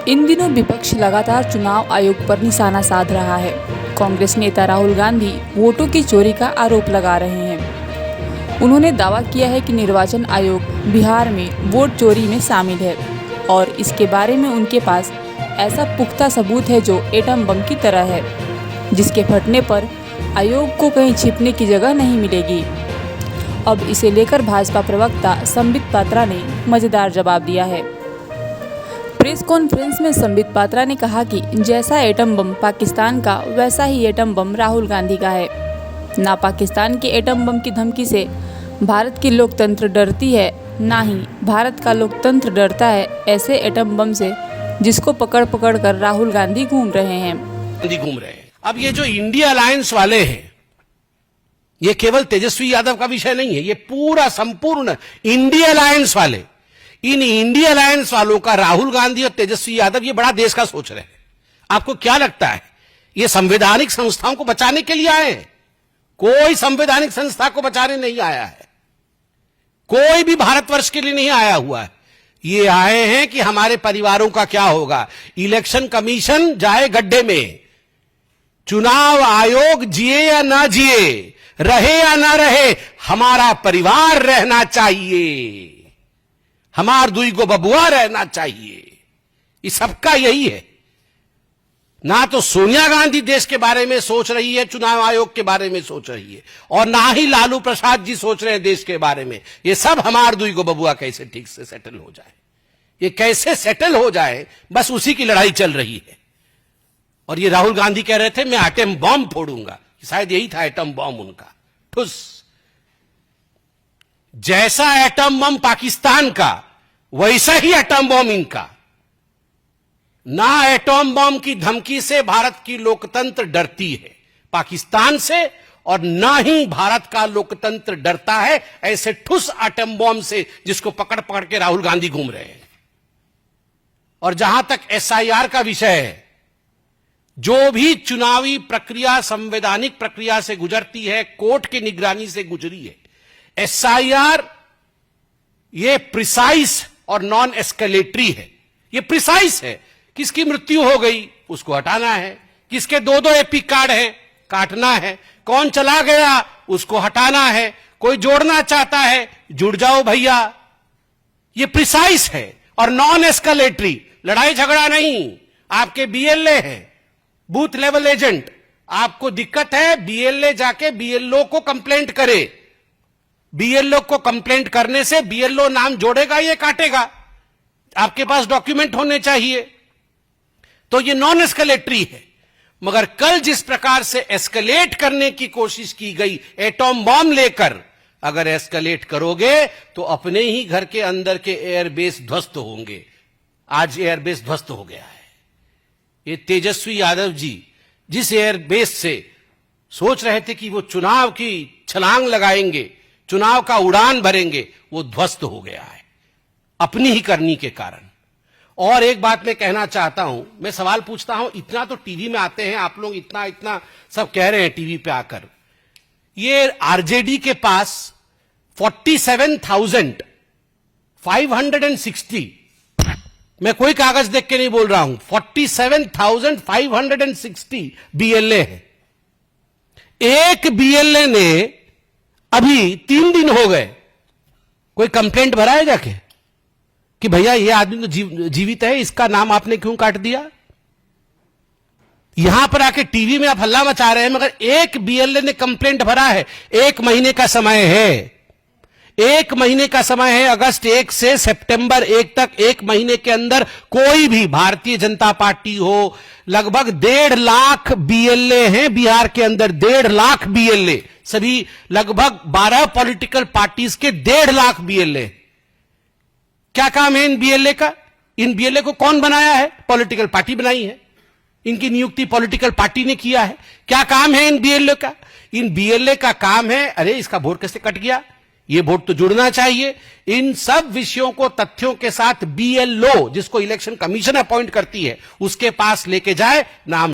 इन दिनों विपक्ष लगातार चुनाव आयोग पर निशाना साध रहा है। कांग्रेस नेता राहुल गांधी वोटों की चोरी का आरोप लगा रहे हैं। उन्होंने दावा किया है कि निर्वाचन आयोग बिहार में वोट चोरी में शामिल है और इसके बारे में उनके पास ऐसा पुख्ता सबूत है जो एटम बम की तरह है, जिसके फटने पर आयोग को कहीं छिपने की जगह नहीं मिलेगी। अब इसे लेकर भाजपा प्रवक्ता संबित पात्रा ने मजेदार जवाब दिया है। प्रेस कॉन्फ्रेंस में संबित पात्रा ने कहा कि जैसा एटम बम पाकिस्तान का, वैसा ही एटम बम राहुल गांधी का है। ना पाकिस्तान के एटम बम की धमकी से भारत की लोकतंत्र डरती है, ना ही भारत का लोकतंत्र डरता है ऐसे एटम बम से जिसको पकड़ पकड़ कर राहुल गांधी घूम रहे हैं। अब ये जो इंडिया अलायंस वाले हैं, ये केवल तेजस्वी यादव का विषय नहीं है, ये पूरा संपूर्ण इंडिया अलायंस वाले, इन इंडिया अलायंस वालों का राहुल गांधी और तेजस्वी यादव ये बड़ा देश का सोच रहे हैं। आपको क्या लगता है ये संवैधानिक संस्थाओं को बचाने के लिए आए हैं? कोई संवैधानिक संस्था को बचाने नहीं आया है, कोई भी भारतवर्ष के लिए नहीं आया हुआ है। ये आए हैं कि हमारे परिवारों का क्या होगा। इलेक्शन कमीशन जाए गड्ढे में, चुनाव आयोग जिए या ना जिए, रहे या ना रहे, हमारा परिवार रहना चाहिए, हमार दुई को बबुआ रहना चाहिए। ये सबका यही है। ना तो सोनिया गांधी देश के बारे में सोच रही है, चुनाव आयोग के बारे में सोच रही है, और ना ही लालू प्रसाद जी सोच रहे हैं देश के बारे में। ये सब हमार दुई को बबुआ कैसे ठीक से सेटल हो जाए, ये कैसे सेटल हो जाए, बस उसी की लड़ाई चल रही है। और ये राहुल गांधी कह रहे थे मैं एटम बॉम्ब फोड़ूंगा, शायद यही था एटम बॉम्ब उनका, ठुस। जैसा एटम बम पाकिस्तान का, वैसा ही एटम बम इनका। ना एटम बम की धमकी से भारत की लोकतंत्र डरती है पाकिस्तान से, और ना ही भारत का लोकतंत्र डरता है ऐसे ठुस एटम बम से जिसको पकड़ पकड़ के राहुल गांधी घूम रहे हैं। और जहां तक एसआईआर का विषय है, जो भी चुनावी प्रक्रिया संवैधानिक प्रक्रिया से गुजरती है, कोर्ट की निगरानी से गुजरी है। एसआईआर ये प्रिसाइज और नॉन एस्केलेटरी है। ये प्रिसाइज है, किसकी मृत्यु हो गई उसको हटाना है, किसके दो दो एपिक कार्ड है काटना है, कौन चला गया उसको हटाना है, कोई जोड़ना चाहता है जुड़ जाओ भैया। ये प्रिसाइज है और नॉन एस्केलेटरी, लड़ाई झगड़ा नहीं। आपके बीएलए हैं, बूथ लेवल एजेंट, आपको दिक्कत है, बीएलए जाके बीएलओ को कंप्लेंट करे। बीएलओ को कंप्लेंट करने से बीएलओ नाम जोड़ेगा, ये काटेगा। आपके पास डॉक्यूमेंट होने चाहिए। तो ये नॉन एस्केलेटरी है। मगर कल जिस प्रकार से एस्केलेट करने की कोशिश की गई एटॉम बॉम्ब लेकर, अगर एस्केलेट करोगे तो अपने ही घर के अंदर के एयरबेस ध्वस्त होंगे। आज एयरबेस ध्वस्त हो गया है। ये तेजस्वी यादव जी जिस एयरबेस से सोच रहे थे कि वो चुनाव की छलांग लगाएंगे, चुनाव का उड़ान भरेंगे, वो ध्वस्त हो गया है अपनी ही करनी के कारण। और एक बात मैं कहना चाहता हूं, मैं सवाल पूछता हूं, इतना तो टीवी में आते हैं आप लोग, इतना इतना सब कह रहे हैं टीवी पे आकर, ये आरजेडी के पास 47,560, मैं कोई कागज देख के नहीं बोल रहा हूं, 47,560 बीएलए है। एक बीएलए ने अभी 3 दिन हो गए कोई कंप्लेंट भरा है जाके कि भैया ये आदमी तो जीवित है, इसका नाम आपने क्यों काट दिया? यहां पर आके टीवी में आप हल्ला मचा रहे हैं, मगर एक बीएलए ने कंप्लेंट भरा है। 1 महीने का समय है, 1 महीने का समय है। अगस्त 1 से सितंबर 1 तक 1 महीने के अंदर कोई भी भारतीय जनता पार्टी हो, लगभग 1.5 लाख बीएलए हैं बिहार के अंदर, 1.5 लाख बीएलए, सभी लगभग 12 पॉलिटिकल पार्टीज के 1.5 लाख बीएलए। क्या काम है इन बीएलए का? इन बीएलए को कौन बनाया है? पॉलिटिकल पार्टी बनाई है, इनकी नियुक्ति पॉलिटिकल पार्टी ने किया है। क्या काम है इन बीएलए का? इन बीएलए का काम है, अरे इसका वोट कैसे कट गया, ये वोट तो जुड़ना चाहिए। इन सब विषयों को तथ्यों के साथ बीएलओ, जिसको इलेक्शन कमीशन अपॉइंट करती है, उसके पास लेके जाए, नाम